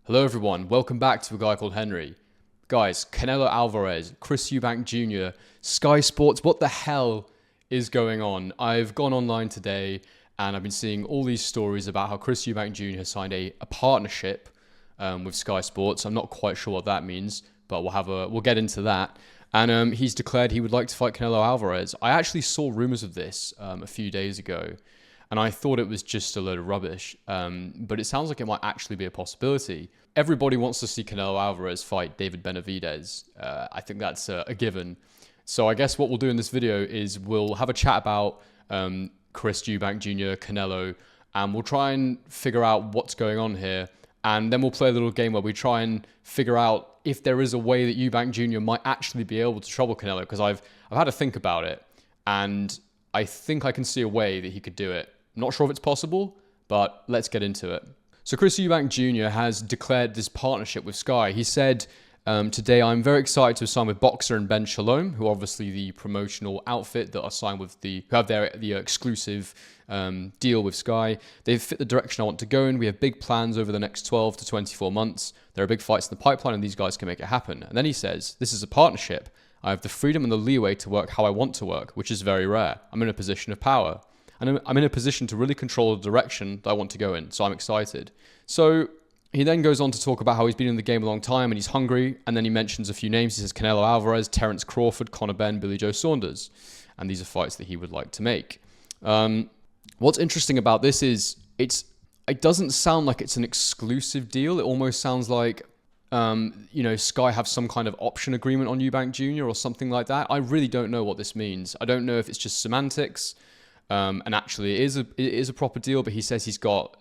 Hello everyone, welcome back to A Guy Called Henry. Guys, Canelo Alvarez, Chris Eubank Jr., Sky Sports, what the hell is going on? I've gone online today and I've been seeing all these stories about how Chris Eubank Jr. has signed a partnership with Sky Sports. I'm not quite sure what that means, but we'll get into that. And he's declared he would like to fight Canelo Alvarez. I actually saw rumors of this a few days ago, and I thought it was just a load of rubbish. But it sounds like it might actually be a possibility. Everybody wants to see Canelo Alvarez fight David Benavidez. I think that's a given. So I guess what we'll do in this video is we'll have a chat about Chris Eubank Jr., Canelo, and we'll try and figure out what's going on here. And then we'll play a little game where we try and figure out if there is a way that Eubank Jr. might actually be able to trouble Canelo, because I've had to think about it, and I think I can see a way that he could do it. I'm not sure if it's possible, but let's get into it. So Chris Eubank Jr. has declared this partnership with Sky. He said today, "I'm very excited to sign with Boxer and Ben Shalom, who are obviously the promotional outfit that are signed with who have the exclusive deal with Sky. They've fit the direction I want to go in. We have big plans over the next 12 to 24 months. There are big fights in the pipeline, and these guys can make it happen." And then he says, "This is a partnership. I have the freedom and the leeway to work how I want to work, which is very rare. I'm in a position of power. And I'm in a position to really control the direction that I want to go in, so I'm excited." So he then goes on to talk about how he's been in the game a long time and he's hungry, and then he mentions a few names. He says Canelo Alvarez, Terence Crawford, Conor Benn, Billy Joe Saunders, and these are fights that he would like to make. What's interesting about this is it doesn't sound like it's an exclusive deal. It almost sounds like Sky have some kind of option agreement on Eubank Jr. or something like that. I really don't know what this means. I don't know if it's just semantics. And actually, it is a proper deal, but he says he's got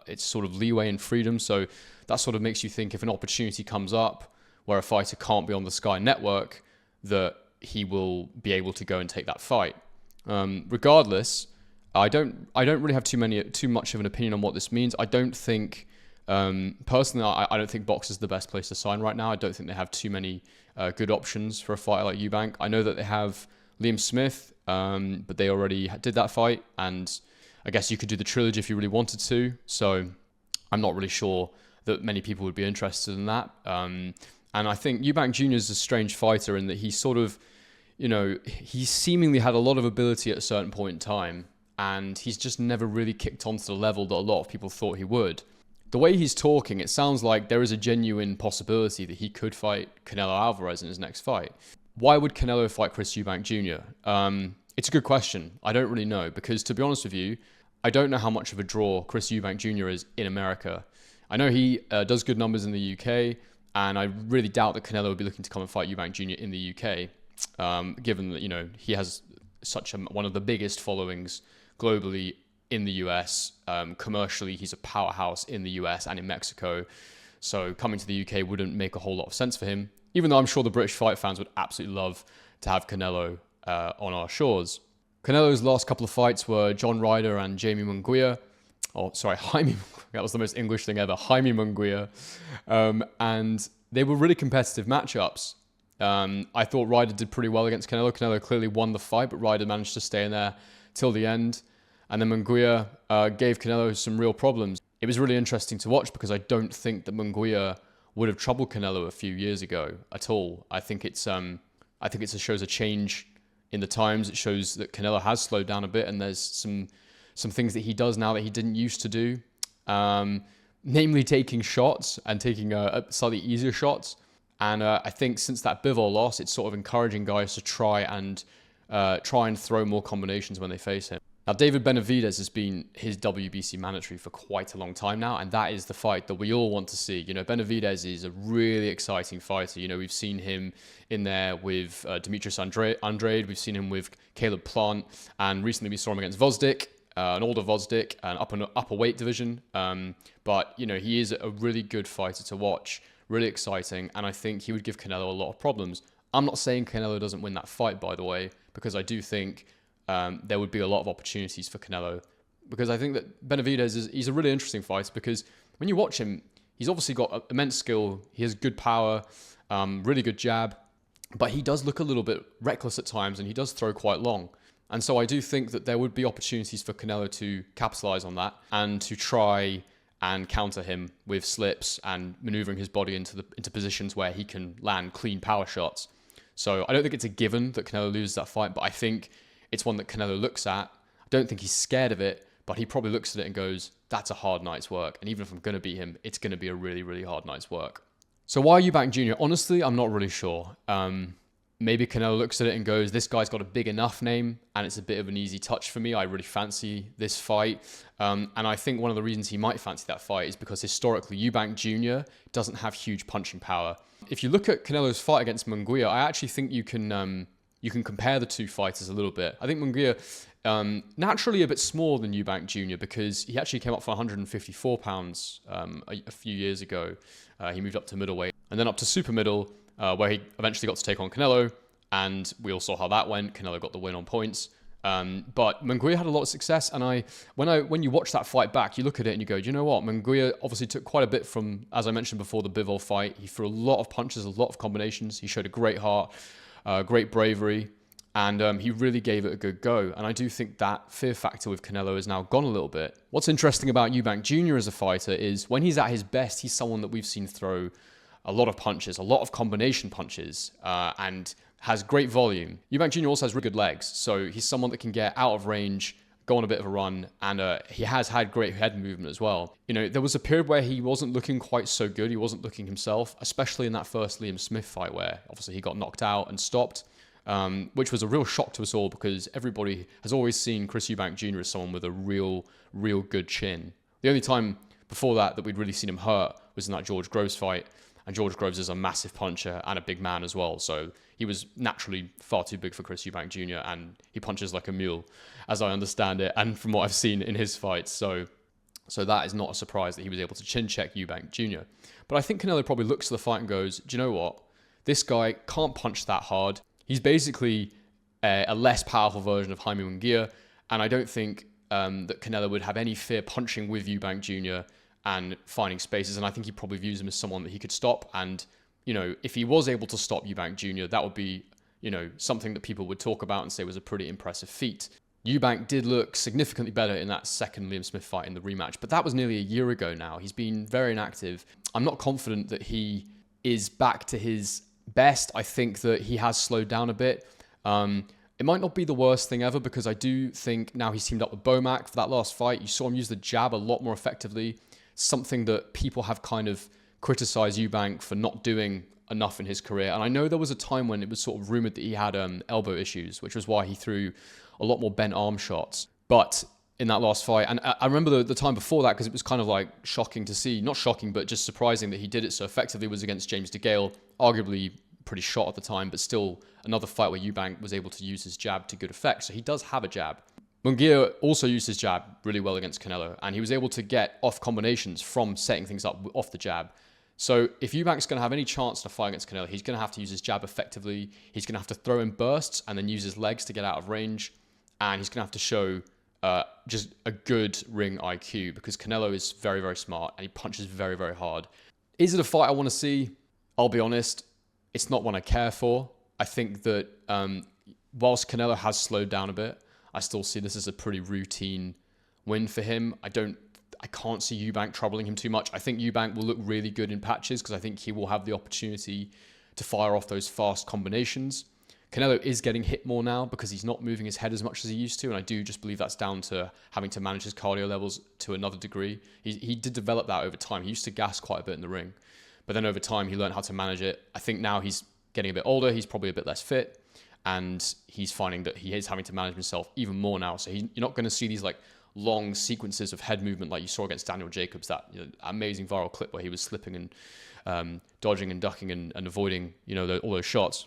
it's sort of leeway and freedom. So that sort of makes you think if an opportunity comes up where a fighter can't be on the Sky network, that he will be able to go and take that fight. Regardless, I don't really have too much of an opinion on what this means. I don't think personally, I don't think Box is the best place to sign right now. I don't think they have too many good options for a fighter like Eubank. I know that they have Liam Smith, but they already did that fight, and I guess you could do the trilogy if you really wanted to. So I'm not really sure that many people would be interested in that. And I think Eubank Jr. is a strange fighter in that he sort of, he seemingly had a lot of ability at a certain point in time, and he's just never really kicked on to the level that a lot of people thought he would. The way he's talking, it sounds like there is a genuine possibility that he could fight Canelo Alvarez in his next fight. Why would Canelo fight Chris Eubank Jr.? It's a good question. I don't really know, because to be honest with you, I don't know how much of a draw Chris Eubank Jr. is in America. I know he does good numbers in the UK, and I really doubt that Canelo would be looking to come and fight Eubank Jr. in the UK, given that he has such one of the biggest followings globally in the US. Commercially, he's a powerhouse in the US and in Mexico, so coming to the UK wouldn't make a whole lot of sense for him, even though I'm sure the British fight fans would absolutely love to have Canelo on our shores. Canelo's last couple of fights were John Ryder and Jaime Munguia. That was the most English thing ever. Jaime Munguia. And they were really competitive matchups. I thought Ryder did pretty well against Canelo. Canelo clearly won the fight, but Ryder managed to stay in there till the end. And then Munguia gave Canelo some real problems. It was really interesting to watch because I don't think that Munguia would have troubled Canelo a few years ago at all. I think it shows a change in the times. It shows that Canelo has slowed down a bit, and there's some things that he does now that he didn't used to do, namely taking shots and taking slightly easier shots. And I think since that Bivol loss, it's sort of encouraging guys to try and throw more combinations when they face him. Now, David Benavidez has been his WBC mandatory for quite a long time now, and that is the fight that we all want to see. Benavidez is a really exciting fighter. We've seen him in there with Demetrius Andrade. We've seen him with Caleb Plant, and recently we saw him against Vosdik, an older Vosdik, an upper weight division. But he is a really good fighter to watch, really exciting, and I think he would give Canelo a lot of problems. I'm not saying Canelo doesn't win that fight, by the way, because I do think there would be a lot of opportunities for Canelo, because I think that Benavidez he's a really interesting fighter, because when you watch him, he's obviously got immense skill. He has good power, really good jab, but he does look a little bit reckless at times, and he does throw quite long. And so I do think that there would be opportunities for Canelo to capitalize on that and to try and counter him with slips and maneuvering his body into positions where he can land clean power shots. So I don't think it's a given that Canelo loses that fight, but I think it's one that Canelo looks at. I don't think he's scared of it, but he probably looks at it and goes, that's a hard night's work. And even if I'm going to beat him, it's going to be a really, really hard night's work. So why Eubank Jr.? Honestly, I'm not really sure. Maybe Canelo looks at it and goes, this guy's got a big enough name and it's a bit of an easy touch for me. I really fancy this fight. And I think one of the reasons he might fancy that fight is because historically Eubank Jr. doesn't have huge punching power. If you look at Canelo's fight against Munguia, I actually think you can compare the two fighters a little bit. I think Munguia, naturally a bit smaller than Eubank Jr. because he actually came up for 154 pounds a few years ago. He moved up to middleweight and then up to super middle, where he eventually got to take on Canelo, and we all saw how that went. Canelo got the win on points. But Munguia had a lot of success, and when you watch that fight back, you look at it and you go, do you know what? Munguia obviously took quite a bit from, as I mentioned before, the Bivol fight. He threw a lot of punches, a lot of combinations. He showed a great heart, great bravery, and he really gave it a good go. And I do think that fear factor with Canelo has now gone a little bit. What's interesting about Eubank Jr. as a fighter is when he's at his best, he's someone that we've seen throw a lot of punches, a lot of combination punches, and has great volume. Eubank Jr. also has really good legs, so he's someone that can get out of range, go on a bit of a run, and he has had great head movement as well. You know, there was a period where he wasn't looking quite so good, he wasn't looking himself, especially in that first Liam Smith fight where obviously he got knocked out and stopped, which was a real shock to us all because everybody has always seen Chris Eubank Jr. as someone with a real good chin. The only time before that we'd really seen him hurt was in that George Groves fight. And George Groves is a massive puncher and a big man as well. So he was naturally far too big for Chris Eubank Jr. and he punches like a mule, as I understand it, and from what I've seen in his fights. So that is not a surprise that he was able to chin check Eubank Jr. But I think Canelo probably looks at the fight and goes, do you know what? This guy can't punch that hard. He's basically a less powerful version of Jaime Munguia. And I don't think that Canelo would have any fear punching with Eubank Jr. and finding spaces, and I think he probably views him as someone that he could stop. And, you know, if he was able to stop Eubank Jr., that would be, you know, something that people would talk about and say was a pretty impressive feat. Eubank did look significantly better in that second Liam Smith fight in the rematch, but that was nearly a year ago now. He's been very inactive. I'm not confident that he is back to his best. I think that he has slowed down a bit. It might not be the worst thing ever because I do think now he's teamed up with Bomac for that last fight. You saw him use the jab a lot more effectively. Something that people have kind of criticized Eubank for not doing enough in his career. And I know there was a time when it was sort of rumored that he had elbow issues, which was why he threw a lot more bent arm shots. But in that last fight, and I remember the time before that because it was kind of like shocking to see, not shocking, but just surprising that he did it so effectively, was against James DeGale, arguably pretty shot at the time, but still another fight where Eubank was able to use his jab to good effect. So he does have a jab. Munguia also used his jab really well against Canelo, and he was able to get off combinations from setting things up off the jab. So if Eubank's going to have any chance to fight against Canelo, he's going to have to use his jab effectively. He's going to have to throw in bursts and then use his legs to get out of range. And he's going to have to show just a good ring IQ because Canelo is very, very smart and he punches very, very hard. Is it a fight I want to see? I'll be honest, it's not one I care for. I think that whilst Canelo has slowed down a bit, I still see this as a pretty routine win for him. I can't see Eubank troubling him too much. I think Eubank will look really good in patches because I think he will have the opportunity to fire off those fast combinations. Canelo is getting hit more now because he's not moving his head as much as he used to, and I do just believe that's down to having to manage his cardio levels to another degree. He did develop that over time. He used to gas quite a bit in the ring, but then over time he learned how to manage it. I think now he's getting a bit older. He's probably a bit less fit. And he's finding that he is having to manage himself even more now. So you're not going to see these like long sequences of head movement like you saw against Daniel Jacobs, that amazing viral clip where he was slipping and dodging and ducking and avoiding all those shots.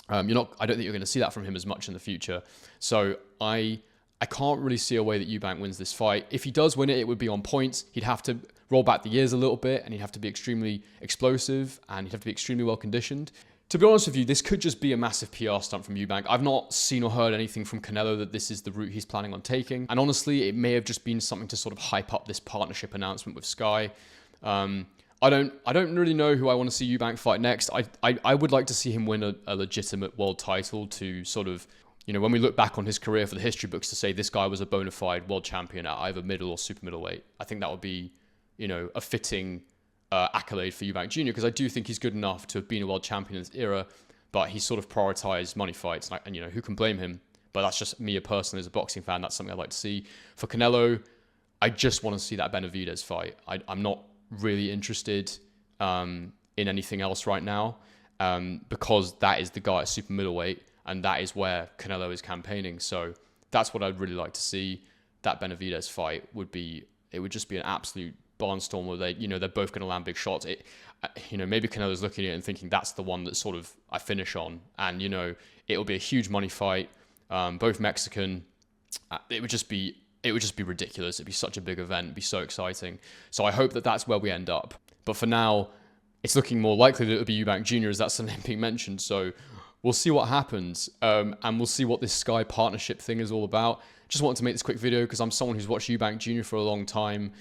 I don't think you're going to see that from him as much in the future. So I can't really see a way that Eubank wins this fight. If he does win it, it would be on points. He'd have to roll back the years a little bit, and he'd have to be extremely explosive, and he'd have to be extremely well conditioned. To be honest with you, this could just be a massive PR stunt from Eubank. I've not seen or heard anything from Canelo that this is the route he's planning on taking. And honestly, it may have just been something to sort of hype up this partnership announcement with Sky. I don't really know who I want to see Eubank fight next. I would like to see him win a legitimate world title to sort of, when we look back on his career for the history books, to say this guy was a bona fide world champion at either middle or super middleweight. I think that would be, a fitting accolade for Eubank Jr. because I do think he's good enough to have been a world champion in this era, but he sort of prioritized money fights, and who can blame him? But that's just me personally as a boxing fan. That's something I'd like to see. For Canelo, I just want to see that Benavidez fight. I'm not really interested in anything else right now because that is the guy at super middleweight, and that is where Canelo is campaigning. So that's what I'd really like to see. That Benavidez fight would just be an absolute barnstorm where they're both going to land big shots. Maybe Canelo's looking at it and thinking that's the one that sort of I finish on, and it'll be a huge money fight, both Mexican. It would just be ridiculous. It'd be such a big event. It'd be so exciting. So I hope that that's where we end up. But for now, it's looking more likely that it'll be Eubank Jr. as that's the name being mentioned. So we'll see what happens, and we'll see what this Sky partnership thing is all about. Just wanted to make this quick video because I'm someone who's watched Eubank Jr. for a long time.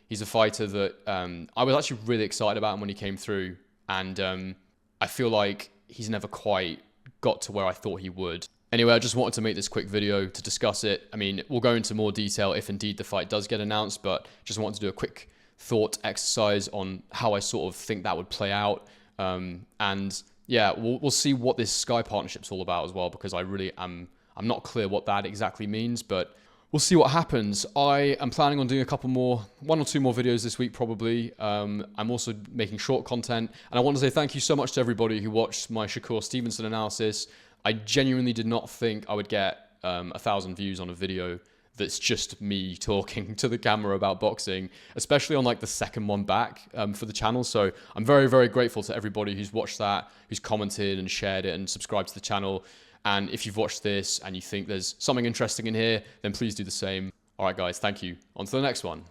He's a fighter that I was actually really excited about him when he came through, and I feel like he's never quite got to where I thought he would. Anyway, I just wanted to make this quick video to discuss it. I mean, we'll go into more detail if indeed the fight does get announced, but just wanted to do a quick thought exercise on how I sort of think that would play out. And yeah, we'll see what this Sky partnership's all about as well, because I'm not clear what that exactly means, but we'll see what happens. I am planning on doing one or two more videos this week probably. I'm also making short content, and I want to say thank you so much to everybody who watched my Shakur Stevenson analysis. I genuinely did not think I would get 1,000 views on a video that's just me talking to the camera about boxing, especially on like the second one back for the channel. So I'm very, very grateful to everybody who's watched that, who's commented and shared it and subscribed to the channel. And if you've watched this and you think there's something interesting in here, then please do the same. All right, guys, thank you. On to the next one.